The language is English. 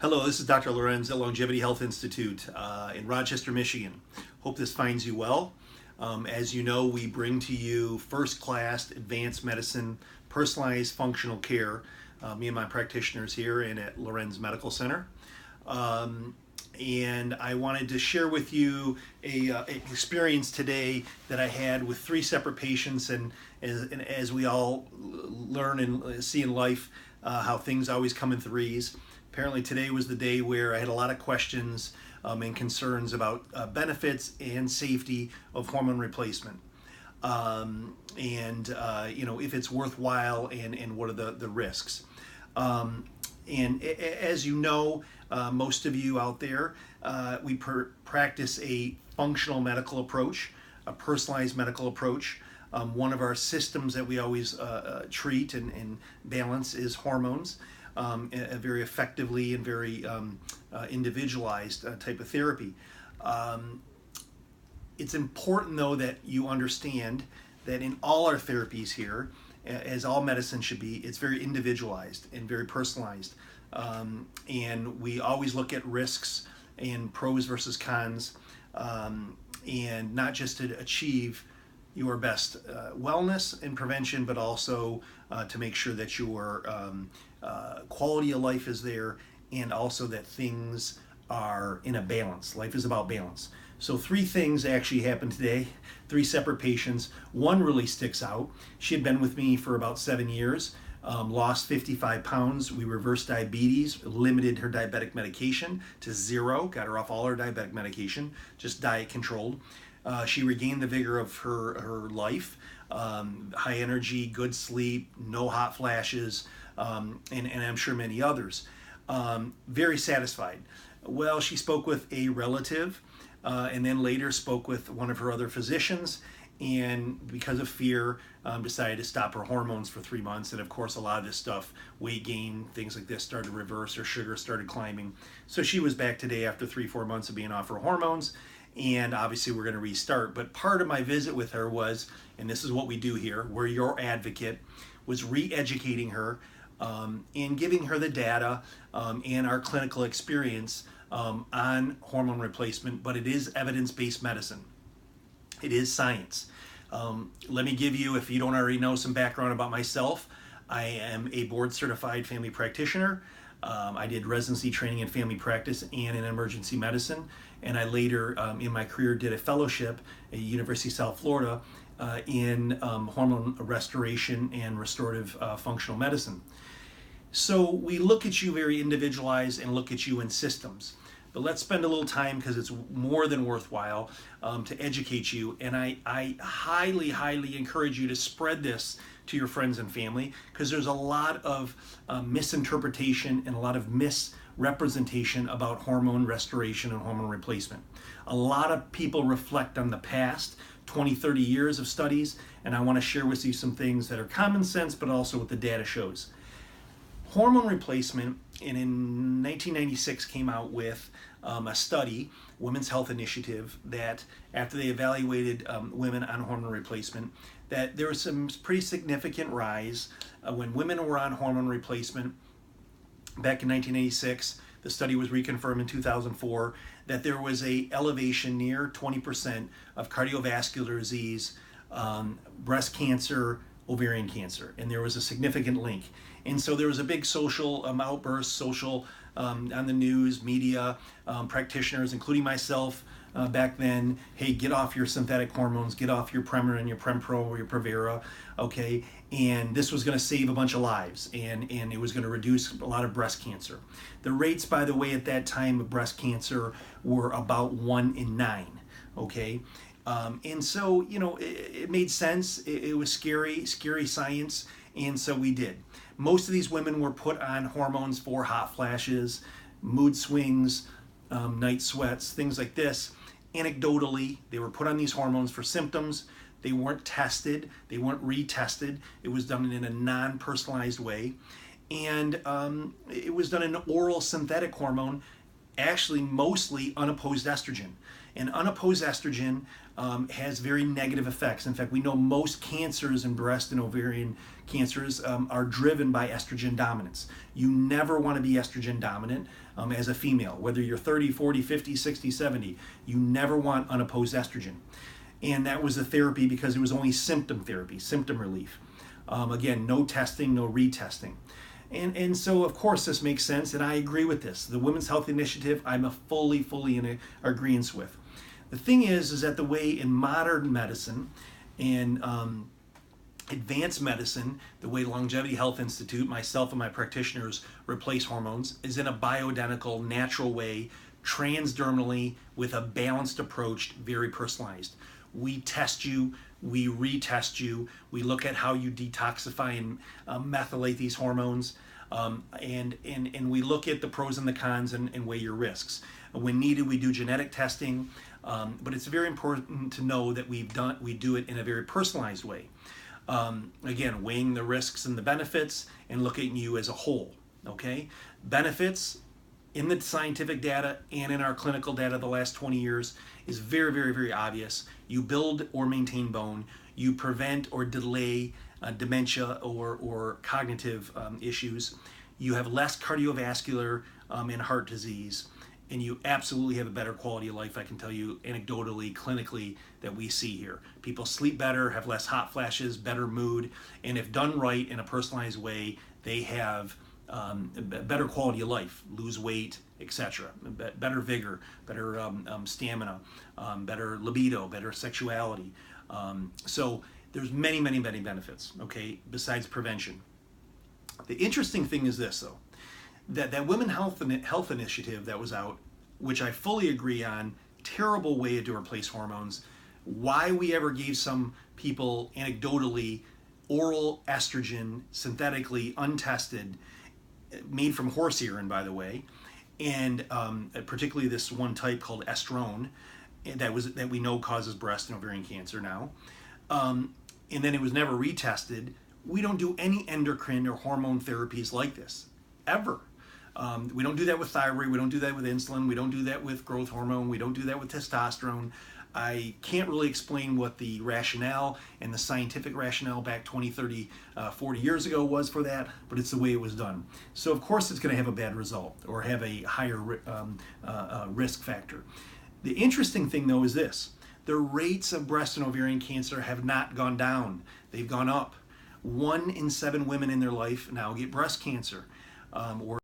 Hello, this is Dr. Lewerenz at Longevity Health Institute in Rochester, Michigan. Hope this finds you well. As you know, we bring to you first-class advanced medicine, personalized functional care, me and my practitioners here and at Lewerenz Medical Center. And I wanted to share with you an experience today that I had with three separate patients, and as we all learn and see in life, how things always come in threes. Apparently today was the day where I had a lot of questions and concerns about benefits and safety of hormone replacement. If it's worthwhile and what are the risks. And as you know, most of you out there, we practice a functional medical approach, a personalized medical approach. One of our systems that we always treat and balance is hormones. Very effectively and very individualized type of therapy. It's important though that you understand that in all our therapies here, as all medicine should be, it's very individualized and very personalized. And we always look at risks and pros versus cons, and not just to achieve your best wellness and prevention, but also to make sure that your quality of life is there, and also that things are in a balance. Life is about balance. So three things actually happened today, three separate patients. One really sticks out. She had been with me for about 7 years, lost 55 pounds. We reversed diabetes, limited her diabetic medication to 0, got her off all her diabetic medication, just diet controlled. She regained the vigor of her life, high energy, good sleep, no hot flashes, and I'm sure many others. Very satisfied. Well, she spoke with a relative, and then later spoke with one of her other physicians, and because of fear, decided to stop her hormones for 3 months. And of course, a lot of this stuff, weight gain, things like this, started to reverse. Her sugar started climbing. So she was back today after 3-4 months of being off her hormones. And obviously we're going to restart. But part of my visit with her was, and this is what we do here, we're your advocate, was re-educating her and giving her the data and our clinical experience on hormone replacement. But it is evidence-based medicine. It is science. Let me give you, if you don't already know, some background about myself. I am a board-certified family practitioner. I did residency training in family practice and in emergency medicine, and I later in my career did a fellowship at University of South Florida in hormone restoration and restorative functional medicine. So we look at you very individualized and look at you in systems. But let's spend a little time, because it's more than worthwhile, to educate you. And I highly, highly encourage you to spread this to your friends and family, because there's a lot of misinterpretation and a lot of misrepresentation about hormone restoration and hormone replacement. A lot of people reflect on the past 20, 30 years of studies, and I want to share with you some things that are common sense, but also what the data shows. Hormone replacement, and in 1996 came out with a study, Women's Health Initiative, that after they evaluated women on hormone replacement, that there was some pretty significant rise when women were on hormone replacement back in 1986. The study was reconfirmed in 2004, that there was a elevation near 20% of cardiovascular disease, breast cancer, ovarian cancer, and there was a significant link. And so there was a big social outburst, on the news, media, practitioners, including myself back then. Hey, get off your synthetic hormones, get off your Premarin, your Prempro, or your Pravera, okay? And this was going to save a bunch of lives, and it was going to reduce a lot of breast cancer. The rates, by the way, at that time of breast cancer were about 1 in 9, okay? And so, it made sense. It was scary science, and so we did. Most of these women were put on hormones for hot flashes, mood swings, night sweats, things like this. Anecdotally, they were put on these hormones for symptoms. They weren't tested. They weren't retested. It was done in a non-personalized way. And it was done in oral synthetic hormone, actually mostly unopposed estrogen. And unopposed estrogen has very negative effects. In fact, we know most cancers in breast and ovarian cancers are driven by estrogen dominance. You never want to be estrogen dominant as a female, whether you're 30, 40, 50, 60, 70. You never want unopposed estrogen. And that was a therapy because it was only symptom therapy, symptom relief. Again, no testing, no retesting. And so, of course, this makes sense, and I agree with this. The Women's Health Initiative, I'm fully in agreement with. The thing is that the way in modern medicine and advanced medicine, the way Longevity Health Institute, myself and my practitioners replace hormones is in a bioidentical, natural way, transdermally, with a balanced approach, very personalized. We test you, we retest you, we look at how you detoxify and methylate these hormones, and we look at the pros and the cons and weigh your risks. When needed, we do genetic testing, but it's very important to know that we do it in a very personalized way. Again, weighing the risks and the benefits and looking at you as a whole. Okay, benefits in the scientific data and in our clinical data the last 20 years is very obvious. You build or maintain bone, you prevent or delay dementia or cognitive issues, you have less cardiovascular and heart disease, and you absolutely have a better quality of life. I can tell you anecdotally, clinically, that we see here. People sleep better, have less hot flashes, better mood, and if done right in a personalized way, they have better quality of life, lose weight, etc. Better vigor, better stamina, better libido, better sexuality. So there's many benefits, okay, besides prevention. The interesting thing is this, though, that Women's Health Initiative that was out, which I fully agree on, terrible way to replace hormones. Why we ever gave some people anecdotally oral estrogen, synthetically untested, made from horse urine, by the way, and particularly this one type called estrone, that we know causes breast and ovarian cancer now, and then it was never retested. We don't do any endocrine or hormone therapies like this, ever. We don't do that with thyroid, we don't do that with insulin, we don't do that with growth hormone, we don't do that with testosterone. I can't really explain what the rationale and the scientific rationale back 20, 30, 40 years ago was for that, but it's the way it was done. So of course it's going to have a bad result or have a higher risk factor. The interesting thing, though, is this. The rates of breast and ovarian cancer have not gone down. They've gone up. 1 in 7 women in their life now get breast cancer, or